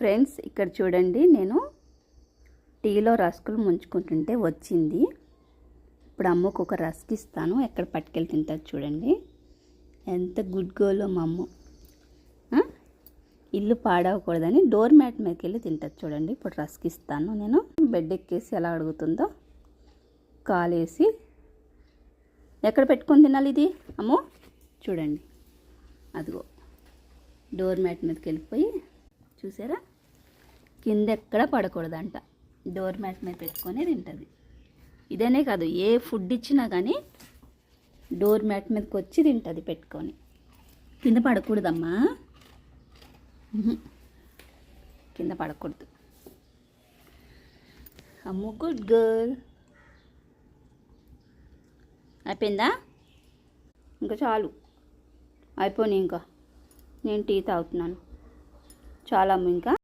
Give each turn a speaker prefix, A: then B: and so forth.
A: Friends ఇక్కడ చూడండి, నేను టీలో రస్కులు ముంచుకుంటుంటే వచ్చింది. ఇప్పుడు అమ్మకు ఒక రస్క్ ఇస్తాను, ఎక్కడ పట్టుకెళ్ళి తింటుంది చూడండి. ఎంత గుడ్ గర్ల్ మా అమ్మ. ఇల్లు పాడవకూడదని డోర్ మ్యాట్ మీదకి వెళ్ళి తింటుంది చూడండి. ఇప్పుడు రస్క్ ఇస్తాను నేను. బెడ్ ఎక్కేసి ఎలా అడుగుతుందో, కాలేసి ఎక్కడ పెట్టుకొని తినాలి ఇది అమ్మో చూడండి. అదిగో డోర్ మ్యాట్ మీదకి వెళ్ళిపోయి చూసారా, కింద ఎక్కడ పడకూడదంట, డోర్ మ్యాట్ మీద పెట్టుకొని తింటుంది. ఇదనే కాదు, ఏ ఫుడ్ ఇచ్చినా కానీ డోర్ మ్యాట్ మీదకి వచ్చి తింటుంది పెట్టుకొని. కింద పడకూడదమ్మా, కింద పడకూడదు. అమ్మో గుడ్ గర్ల్. అయిపోయిందా? ఇంకా చాలు, అయిపోయి ఇంకా నేను టీ తాగుతున్నాను. చాలా అమ్మ ఇంకా